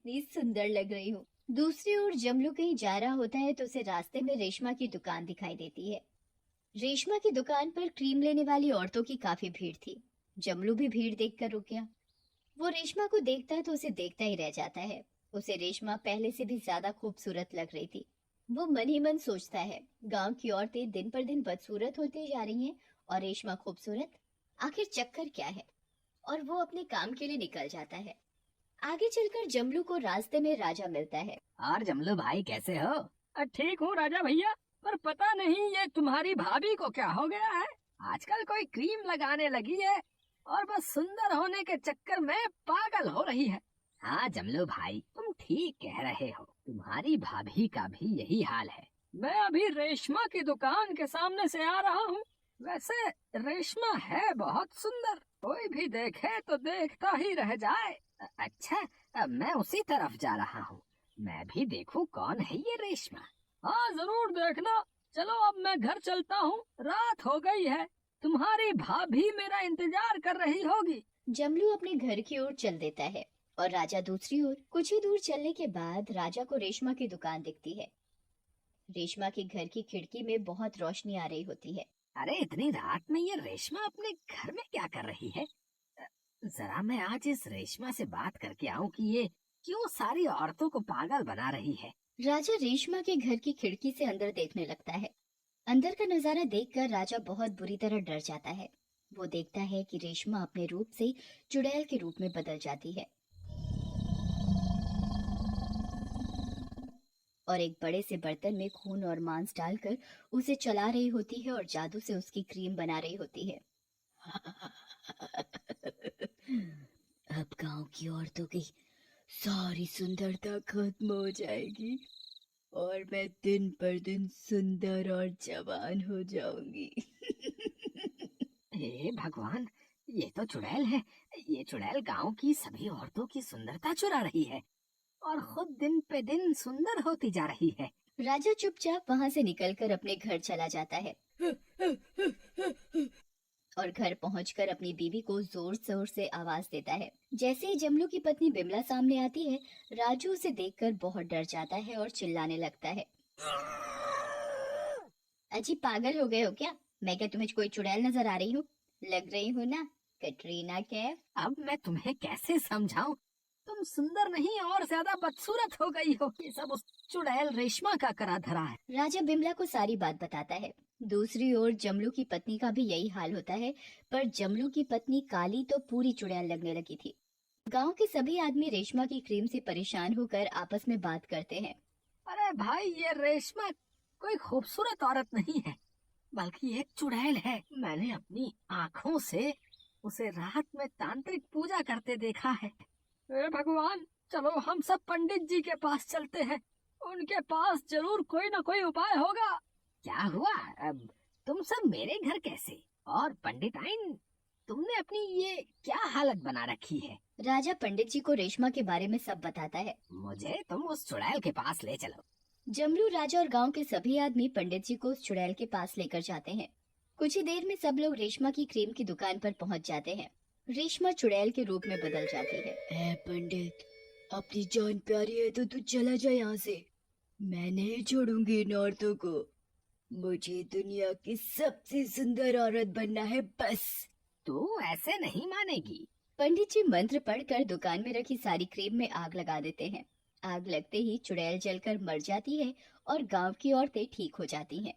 कितनी सुंदर लग रही हूँ। दूसरी ओर जमलू कहीं जा रहा होता है तो उसे रास्ते में रेशमा की दुकान दिखाई देती है। रेशमा की दुकान पर क्रीम लेने वाली औरतों की काफी भीड़ थी। जमलू भी भीड़ देखकर रुक गया। वो रेशमा को देखता है तो उसे देखता ही रह जाता है। उसे रेशमा पहले से भी ज्यादा खूबसूरत लग रही थी। वो मन ही मन सोचता है, गांव की औरतें दिन पर दिन बदसूरत होती जा रही हैं और रेशमा खूबसूरत, आखिर चक्कर क्या है। और वो अपने काम के लिए निकल जाता है। आगे चलकर जमलू को रास्ते में राजा मिलता है। और जमलू भाई कैसे हो? ठीक हूँ राजा भैया, पर पता नहीं ये तुम्हारी भाभी को क्या हो गया है। आजकल कोई क्रीम लगाने लगी है और बस सुंदर होने के चक्कर में पागल हो रही है। हाँ जमलू भाई, तुम ठीक कह रहे हो, तुम्हारी भाभी का भी यही हाल है। मैं अभी रेशमा की दुकान के सामने से आ रहा हूँ। वैसे रेशमा है बहुत सुंदर, कोई भी देखे तो देखता ही रह जाए। अच्छा, मैं उसी तरफ जा रहा हूँ। मैं भी देखूं कौन है ये रेशमा। हाँ जरूर देखना। चलो अब मैं घर चलता हूँ, रात हो गई है। तुम्हारी भाभी मेरा इंतजार कर रही होगी। जमलू अपने घर की ओर चल देता है और राजा दूसरी ओर। कुछ ही दूर चलने के बाद राजा को रेशमा की दुकान दिखती है। रेशमा के घर की खिड़की में बहुत रोशनी आ रही होती है। अरे इतनी रात में ये रेशमा अपने घर में क्या कर रही है? जरा मैं आज इस रेशमा से बात करके आऊं कि ये क्यों सारी औरतों को पागल बना रही है। राजा रेशमा के घर की खिड़की से अंदर देखने लगता है। अंदर का नजारा देखकर राजा बहुत बुरी तरह डर जाता है। वो देखता है कि रेशमा अपने रूप से चुड़ैल के रूप में बदल जाती है और एक बड़े से बर्तन में खून और मांस डालकर उसे चला रही होती है और जादू से उसकी क्रीम बना रही होती है। अब गांव की औरतों की सारी सुंदरता खत्म हो जाएगी और मैं दिन पर दिन सुंदर और जवान हो जाऊंगी। हे भगवान, ये तो चुड़ैल है। ये चुड़ैल गांव की सभी औरतों की सुंदरता चुरा रही है और खुद दिन पे दिन सुंदर होती जा रही है। राजा चुपचाप वहां से निकलकर अपने घर चला जाता है और घर पहुंचकर अपनी बीवी को जोर जोर से आवाज देता है। जैसे ही जमलू की पत्नी बिमला सामने आती है, राजू उसे देखकर बहुत डर जाता है और चिल्लाने लगता है। अजी पागल हो गए हो क्या? मैं क्या तुम्हें कोई चुड़ैल नजर आ रही हूँ? लग रही हूँ ना कटरीना कैफ। अब मैं तुम्हें कैसे समझाऊं? तुम सुंदर नहीं और ज्यादा बदसूरत हो गई हो। ये सब उस चुड़ैल रेशमा का करा धरा है। राजा बिमला को सारी बात बताता है। दूसरी ओर जमलू की पत्नी का भी यही हाल होता है, पर जमलू की पत्नी काली तो पूरी चुड़ैल लगने लगी थी। गांव के सभी आदमी रेशमा की क्रीम से परेशान होकर आपस में बात करते हैं। अरे भाई, ये रेशमा कोई खूबसूरत औरत नहीं है, बल्कि एक चुड़ैल है। मैंने अपनी आँखों से उसे रात में तांत्रिक पूजा करते देखा है। हे भगवान, चलो हम सब पंडित जी के पास चलते हैं। उनके पास जरूर कोई न कोई उपाय होगा। क्या हुआ? अब तुम सब मेरे घर कैसे? और पंडिताइन, तुमने अपनी ये क्या हालत बना रखी है? राजा पंडित जी को रेशमा के बारे में सब बताता है। मुझे तुम उस चुड़ैल के पास ले चलो। जमलू, राजा और गांव के सभी आदमी पंडित जी को उस चुड़ैल के पास लेकर जाते हैं। कुछ ही देर में सब लोग रेशमा की क्रीम की दुकान पर पहुंच जाते हैं। रेशमा चुड़ैल के रूप में बदल जाती है। ए पंडित, अपनी जान प्यारी है तो तू चला जा यहाँ से। मैं नहीं छोड़ूंगी इन औरतों को। मुझे दुनिया की सबसे सुंदर औरत बनना है बस। तू ऐसे नहीं मानेगी। पंडित जी मंत्र पढ़कर दुकान में रखी सारी क्रीम में आग लगा देते हैं। आग लगते ही चुड़ैल जलकर मर जाती है और गांव की औरतें ठीक हो जाती हैं।